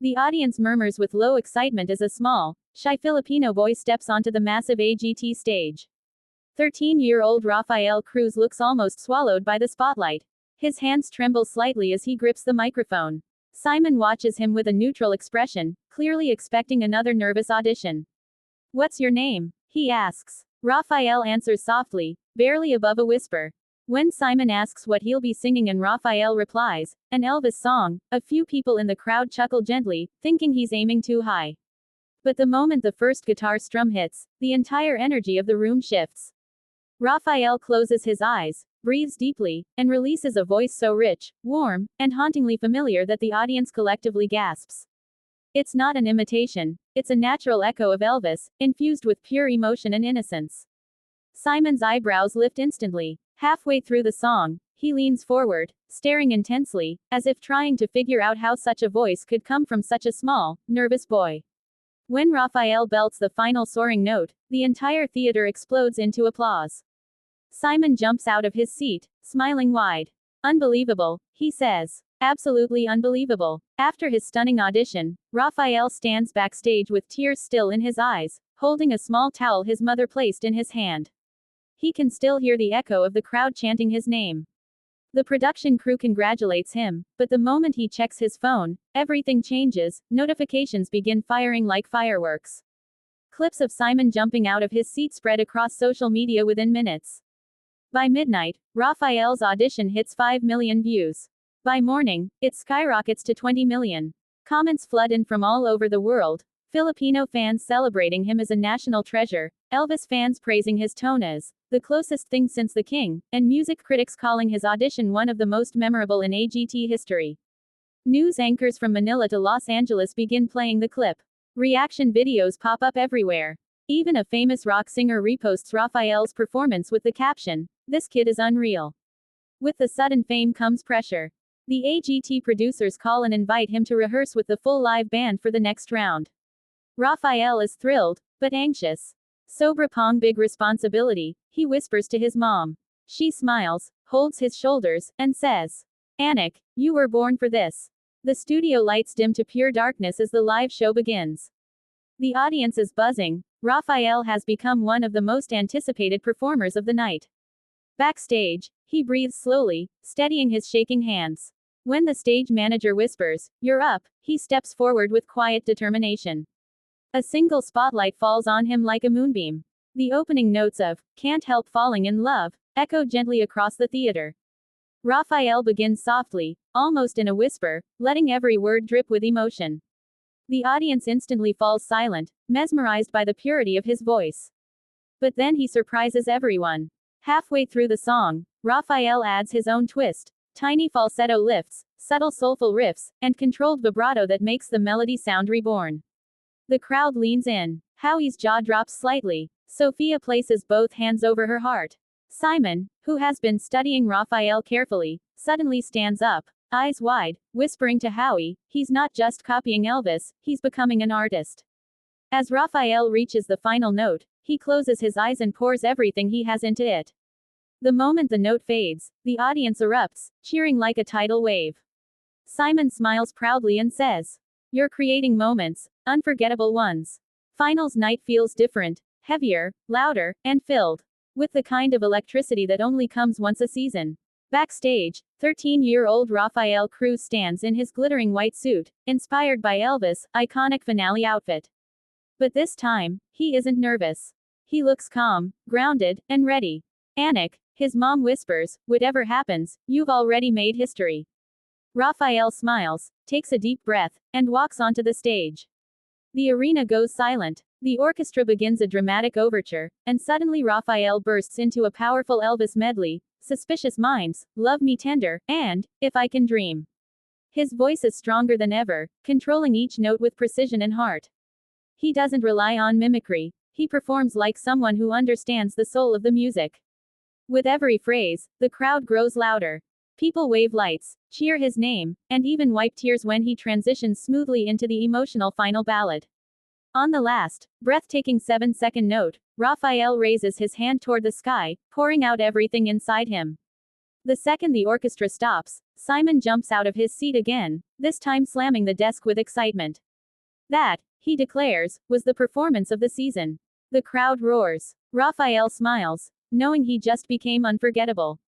The audience murmurs with low excitement as a small, shy Filipino boy steps onto the massive AGT stage. 13-year-old Rafael Cruz looks almost swallowed by the spotlight. His hands tremble slightly as he grips the microphone. Simon watches him with a neutral expression, clearly expecting another nervous audition. "What's your name?" he asks. Rafael answers softly, barely above a whisper. When Simon asks what he'll be singing and Rafael replies, "An Elvis song," a few people in the crowd chuckle gently, thinking he's aiming too high. But the moment the first guitar strum hits, the entire energy of the room shifts. Rafael closes his eyes, breathes deeply, and releases a voice so rich, warm, and hauntingly familiar that the audience collectively gasps. It's not an imitation, it's a natural echo of Elvis, infused with pure emotion and innocence. Simon's eyebrows lift instantly. Halfway through the song, he leans forward, staring intensely, as if trying to figure out how such a voice could come from such a small, nervous boy. When Rafael belts the final soaring note, the entire theater explodes into applause. Simon jumps out of his seat, smiling wide. "Unbelievable," he says. "Absolutely unbelievable." After his stunning audition, Rafael stands backstage with tears still in his eyes, holding a small towel his mother placed in his hand. He can still hear the echo of the crowd chanting his name. The production crew congratulates him, but the moment he checks his phone, everything changes. Notifications begin firing like fireworks. Clips of Simon jumping out of his seat spread across social media within minutes. By midnight, Rafael's audition hits 5 million views. By morning, it skyrockets to 20 million. Comments flood in from all over the world. Filipino fans celebrating him as a national treasure, Elvis fans praising his tone as the closest thing since the King, and music critics calling his audition one of the most memorable in AGT history. News anchors from Manila to Los Angeles begin playing the clip. Reaction videos pop up everywhere. Even a famous rock singer reposts Rafael's performance with the caption, "This kid is unreal." With the sudden fame comes pressure. The AGT producers call and invite him to rehearse with the full live band for the next round. Rafael is thrilled, but anxious. Sobra pong big responsibility, he whispers to his mom. She smiles, holds his shoulders, and says, "Anik, you were born for this." The studio lights dim to pure darkness as the live show begins. The audience is buzzing. Rafael has become one of the most anticipated performers of the night. Backstage, he breathes slowly, steadying his shaking hands. When the stage manager whispers, "You're up," he steps forward with quiet determination. A single spotlight falls on him like a moonbeam. The opening notes of "Can't Help Falling in Love" echo gently across the theater. Rafael begins softly, almost in a whisper, letting every word drip with emotion. The audience instantly falls silent, mesmerized by the purity of his voice. But then he surprises everyone. Halfway through the song, Rafael adds his own twist. Tiny falsetto lifts, subtle soulful riffs, and controlled vibrato that makes the melody sound reborn. The crowd leans in. Howie's jaw drops slightly. Sophia places both hands over her heart. Simon, who has been studying Rafael carefully, suddenly stands up, eyes wide, whispering to Howie, he's not just copying Elvis, he's becoming an artist. As Rafael reaches the final note, he closes his eyes and pours everything he has into it. The moment the note fades, the audience erupts, cheering like a tidal wave. Simon smiles proudly and says, "You're creating moments, unforgettable ones." Finals night feels different, heavier, louder, and filled with the kind of electricity that only comes once a season. Backstage, 13-year-old Rafael Cruz stands in his glittering white suit, inspired by Elvis' iconic finale outfit. But this time, he isn't nervous. He looks calm, grounded, and ready. "Anik," his mom whispers, "whatever happens, you've already made history." Rafael smiles, takes a deep breath, and walks onto the stage. The arena goes silent. The orchestra begins a dramatic overture, and suddenly Rafael bursts into a powerful Elvis medley, "Suspicious Minds," "Love Me Tender," and "If I Can Dream." His voice is stronger than ever, controlling each note with precision and heart. He doesn't rely on mimicry. He performs like someone who understands the soul of the music. With every phrase, the crowd grows louder. People wave lights, cheer his name, and even wipe tears when he transitions smoothly into the emotional final ballad. On the last, breathtaking 7-second note, Rafael raises his hand toward the sky, pouring out everything inside him. The second the orchestra stops, Simon jumps out of his seat again, this time slamming the desk with excitement. That, he declares, was the performance of the season. The crowd roars. Raphael smiles, knowing he just became unforgettable.